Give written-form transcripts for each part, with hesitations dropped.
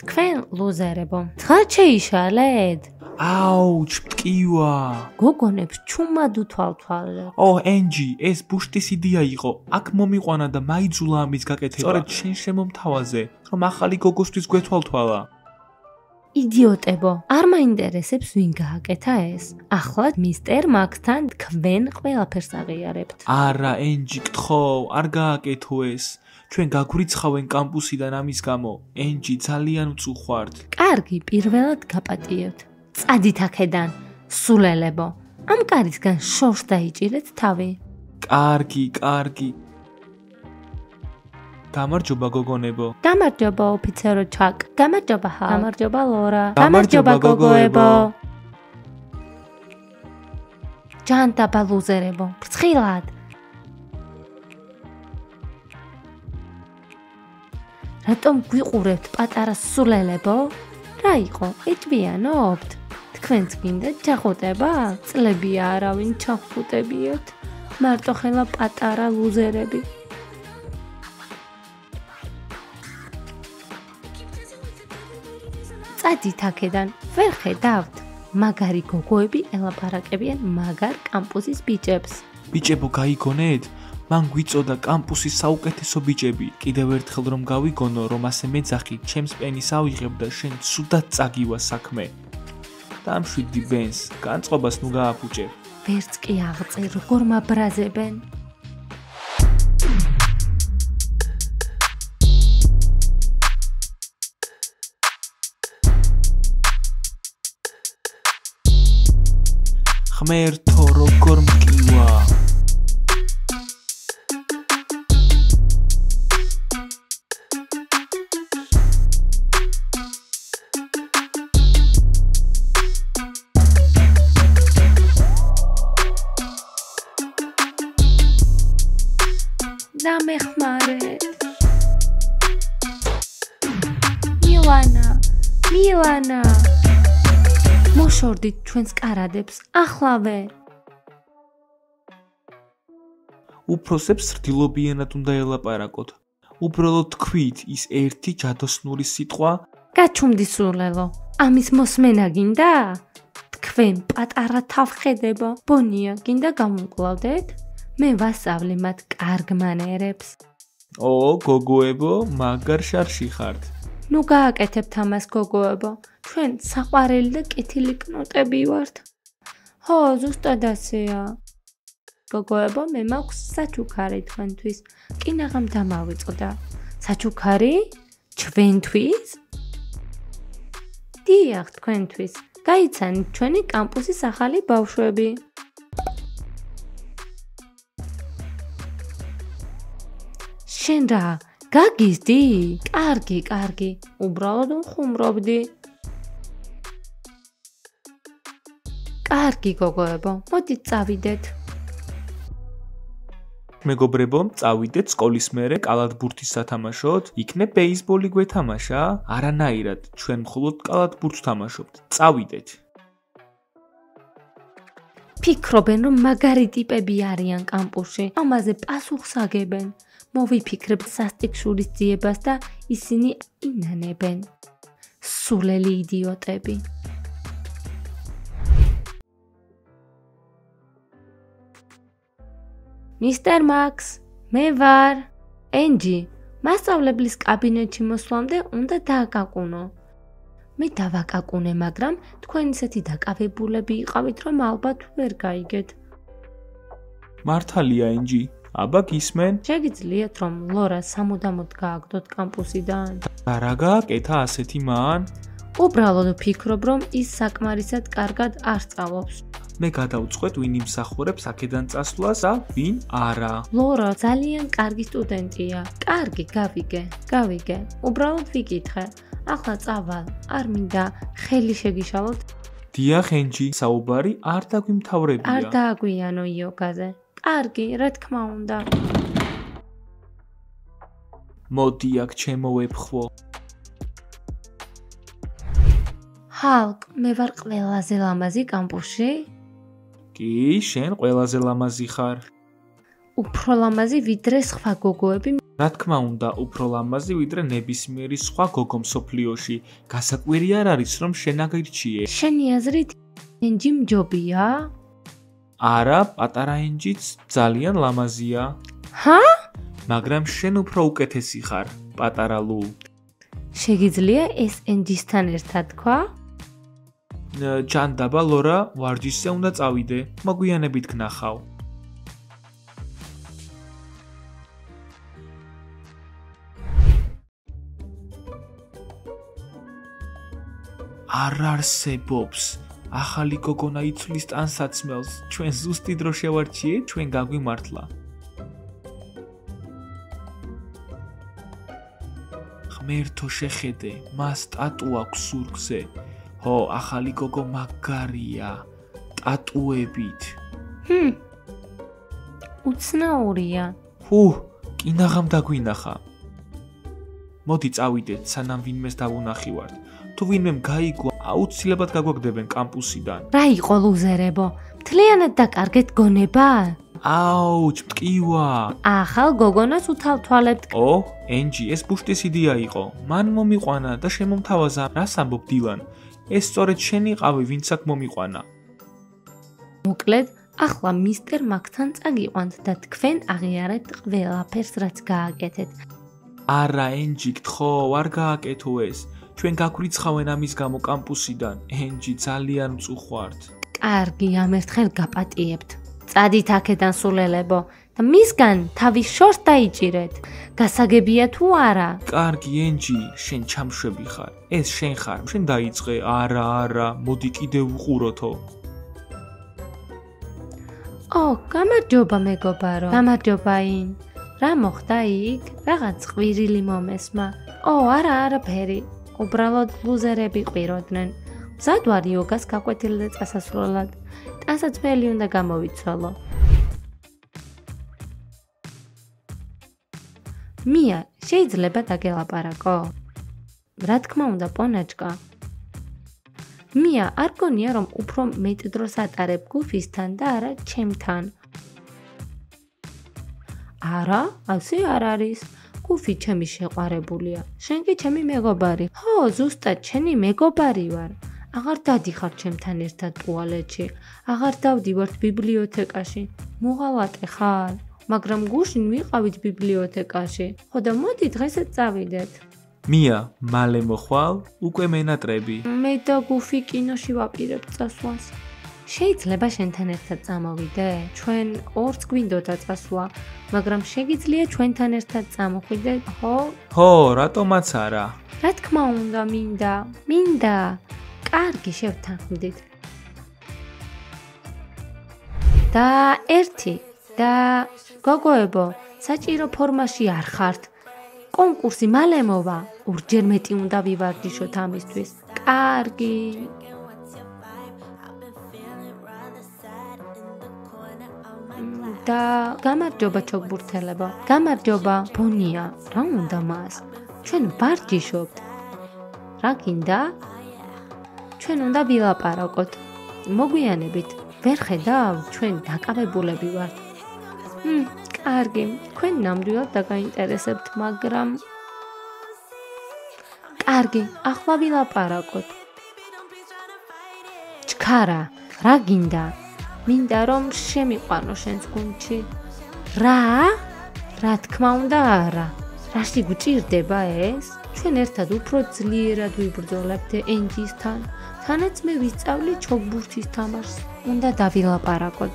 თქვენ ლუზერებო, თხარ შეიშალეთ? აუჩ, მტკივა. გოგონებს ჩუმად უთვალთვალეთ. ენჯი, ეს ბუშტის იდეა იყო. აქ მომიყვანა და მაიძულა ამის გაკეთება. სწორედ შენ შემომთავაზე, რომ ახალი გოგოსთვის გვეთვალთვალა. იდიოტებო, არ მაინტერესებს ვინ გააკეთა ეს. ახლა მისტერ მაქსთან თქვენ ყველაფერს აღიარებთ. არა, ენჯი, გთხოვ, არ გააკეთო ეს. ჩვენ გაგვრიცხავენ კამპუსიდან ამის გამო. ენჯი, ძალიან უწუხვართ. კარგი, პირველად გაპატიებთ. წადით აქედან, სულელებო. ამ კარისგან შორს დაიჭირეთ თავი. კარგი. გამარჯობა გოგონებო. გამარჯობა ოფიცერო ჩაკ. გამარჯობა ჰალ. გამარჯობა ლორა. გამარჯობა გოგოებო. ჯანტაბა ლუზერებო. ფრთხილად. რატომ გვიყურებთ პატარა სულელებო? რა იყო? ეტვიანობთ? თქვენც გინდა ჩახუტება? წლებია არავინ ჩახუტებიოთ. მარტო ხელა პატარა ლუზერები. წადით აქედან, ვერ ხედავთ? მაგარი გოგოები ელაპარაკებიან მაგარ კამპუსის ბიჭებს. ბიჭებო, გაიგონეთ? მან გვიწოდა კამპუსის საუკეთესო ბიჭები. კიდევ ერთხელ რომ გავიგონო, რომ ასე მეძახი ჩემს პენის ავიღებ და შენ ცუდად წაგივა საქმე. დამშვიდი ბენს, განწყობას ნუ გააფუჭებ. ვერც კი აღწერ, როგორ მაბრაზებენ. ღმერთო, როგორ მკივა. დამეხმარეთ. მილანა. მოშორდით ჩვენს კარადებს, ახლავე. უფროსებს სრდილობიანად უნდა ელაპარაკოთ. უბრალოდ თქვით ის ერთი ჯადოსნური სიტყვა. გაჩუმდი სულელო, ამის მოსმენა გინდა? თქვენ პატარა თავხედებო, ბონია, გინდა გამომკლავდეთ? მე ვასწავლე მათ კარგ მანერებს. გოგოებო, მაგარ შარში ხართ. ნუ გააკეთებთ ამას გოგოებო, ჩვენ საყვარელი და კეთილი კნოტები ვართ. ზუსტად ასეა. გოგოებო, მე მაქვს საჩუქარი თქვენთვის. კინაღამ დამავიწყდა. საჩუქარი? ჩვენთვის? დიახ, თქვენთვის. გაიცანით ჩვენი კამპუსის ახალი ბავშვები. შენ რა, გაგიზდი? კარგი. უბრალოდ ვხუმრობდი. კარგი გოგოებო, მოდით წავიდეთ. მეგობრებო, წავიდეთ სკოლის მერე კალათბურთის სათამაშოდ. იქნებ ბეისბოლი გვეთამაშა? არანაირად, ჩვენ მხოლოდ კალათბურთს ვთამაშობთ. წავიდეთ. ფიქრობენ, რომ მაგარი ტიპები არიან კამპუსში. ამაზე პასუხს აგებენ. მოვიფიქრებთ სასტიკ-შურის ძიებას და ისინი ინანებენ. სულელი იდიოტები. მისტერ მაქს, მე ვარ. ენჯი, მასწავლებლის კაბინეტში მოსვლამდე უნდა დააკაკუნო. მე დავაკაკუნე, მაგრამ თქვენ ისეთი დაკავებულები იყავით, რომ ალბათ ვერ გაიგეთ. მართალია, ენჯი. აბა გისმენ? შეგიძლიათ რომ ლორა სამუდამოდ გააგდოთ კამპუსიდან? და რა გააკეთა ასეთი მან? უბრალოდ ვფიქრობ, რომ ის საკმარისად კარგად არ სწავლობს. მე გადავწყვეტ ვინ იმსახურებს აქედან წასვლას და ვინ არა. ლორა ძალიან კარგი სტუდენტია. კარგი, გავიგე. უბრალოდ ვიკითხე. ახლა წავალ, არ მინდა ხელი შეგიშალოთ. დიახ, ენჯი, საუბარი არ დაგვიმთავრებია. არ დააგვიანო იოგაზე. კარგი, რა თქმა უნდა. მოდი აქ ჩემო ვეფხვო. ჰალკ, მე ვარ ყველაზე ლამაზი კამპუსში? კი, შენ ყველაზე ლამაზი ხარ. უფრო ლამაზი ვიდრე სხვა გოგოები. რა თქმა უნდა, უფრო ლამაზი ვიდრე ნებისმიერი სხვა გოგო მსოფლიოში. გასაკვირი არ არის, რომ შენ აგირჩიე. შენი აზრით ენჯი მჯობია? არა, პატარა ენჯიც ძალიან ლამაზია. ჰა? მაგრამ შენ უფრო უკეთესი ხარ, პატარა ლუ. შეგიძლია ეს ენჯისთან ერთად თქვა? ჯანდაბა ლორა, ვარჯიშზე უნდა წავიდე. მოგვიანებით გნახავ. არ არსებობს. ახალი გოგონა იცვლის ტანსაცმელს. ჩვენ ზუსტი დრო შევარჩიეთ, ჩვენ გაგვიმართლა. ღმერთო შეხედე, მას ტატუ აქვს სურგზე. ჰო, ახალი გოგო მაგარია. ტატუებით. უცნაურია. კინაღამ დაგვინახა. მოდი წავიდეთ, სანამ ვინმეს დავუნახივართ. თუ ვინმემ გაიგო, აუცილებლად გაგვაგდებენ კამპუსიდან. რა იყო ლუზერებო? მთლიანად დაკარგეთ გონება? აუჩ, მტკივა. ახალ გოგონას უთავთვალებთ. ენჯი, ეს ბუშტის იდეა იყო. მან მომიყვანა და შემომთავაზა, რას ამბობ დილან. ეს სწორედ შენ იყავი, ვინც აქ მომიყვანა. მოკლედ, ახლა მისტერ მაგთან წაგიყვანთ და თქვენ აღიარებთ ყველაფერს, რაც გააკეთეთ. არა, ენჯი, გთხოვ, არ გააკეთო ეს. ჩვენ გაგვრიცხავენ ამის გამო კამპუსიდან. ენჯი, ძალიან მწუხვართ. კარგი, ამ ერთხელ გაპატიებთ. წადით აქედან სულელებო და მისგან თავის შორს დაიჭირეთ. გასაგებია თუ არა? კარგი, ენჯი, შენ ჩამშვები ხარ. ეს შენ ხარ, შენ დაიწყე. არა, მოდი კიდევ ვუყუროთო. გამარჯობა მეგობარო. გამარჯობა ინ. რა მოხდა იქ? რაღაც ყვირილი მომესმა. არაფერი. უბრალოდ ლუზერები ყვიროდნენ. მზად ვარ იოგას გაკვეთილზე წასასვლელად. ტანსაცმელი უნდა გამოვიცვალო. მია, შეიძლება დაგელაპარაკო? რა თქმა უნდა, პონაჭკა. მია, არ გონია რომ უფრო მეტ დროს ატარებ გუფისთან და არა ჩემთან? არა, ასე არ არის. გუფი ჩემი შეყვარებულია. შენ კი ჩემი მეგობარი. ზუსტად შენი მეგობარი ვარ. აღარ დადიხარ ჩემთან ერთად ტუალეტში. აღარ დავდივართ ბიბლიოთეკაში. მოღალატე ხარ? მაგრამ გუშინ ვიყავით ბიბლიოთეკაში. და მოდი დღესაც წავიდეთ. მია, მალე მოხვალ, უკვე მენატრები. მე და გუფი კინოში ვაპირებთ წასვლას. შეიძლება შენთან ერთად წამოვიდე? ჩვენ ორს გვინდოდა წასვლა, მაგრამ შეგიძლია ჩვენთან ერთად წამოხვიდე, ხო? რატომაც არა? რა თქმა უნდა, მინდა. კარგი, შევთანხმდით. და ერთი და გოგოებო, საჭირო ფორმაში არ ხართ. კონკურსი მალე მოვა. ორჯერ მეტი უნდა ვივარჯიშოთ ამისთვის. კარგი. და გამარჯობა ჩოგბურთელებო. გამარჯობა ბონია. რა უნდა მას? ჩვენ ვარჯიშობთ. რა გინდა? ჩვენ უნდა ვილაპარაკოთ. მოგვიანებით. ვერ ხედავ, ჩვენ დაკავებულები ვართ. კარგი, თქვენ ნამდვილად დაგაინტერესებთ, მაგრამ კარგი, ახლა ვილაპარაკოთ. ჩქარა, რა გინდა? მინდა რომ შემიყვანო შენს გუნდში. რა? რა თქმა უნდა არა. რაში გვჭირდება ეს? ჩვენ ერთად უფრო ძლიერად ვიბრძოლებთ ენჯისთან. თანაც მე ვისწავლი ჩოგბურთის თამაშს. უნდა დავილაპარაკოთ.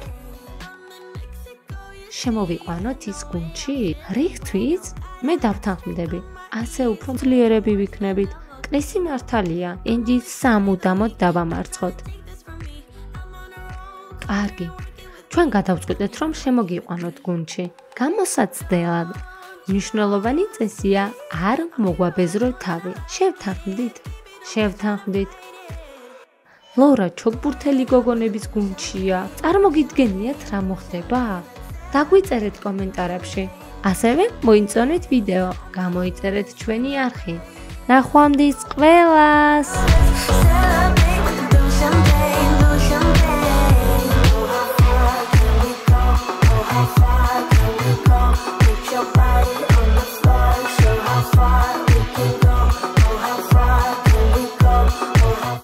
შემოვიყვანოთ ის გუნდში? რიხთვის? მე დავთანხმდები. ასე უფრო ძლიერები ვიქნებით. კრისი მართალია. ენჯის სამუდამოდ დავამარცხოთ. კარგი. ჩვენ გადავწყვიტეთ რომ შემოგიყვანოთ გუნდში. გამოსაცდელად. მნიშვნელოვანი წესია არ მოგვაბეზრო თავი. შევთანხმდით. ლორა ჩოგბურთელი გოგონების გუნდშია. წარმოგიდგენიათ რა მოხდება? დაგვიწერეთ კომენტარებში. ასევე მოიწონეთ ვიდეო, გამოიწერეთ ჩვენი არხი. ნახვამდის ყველას!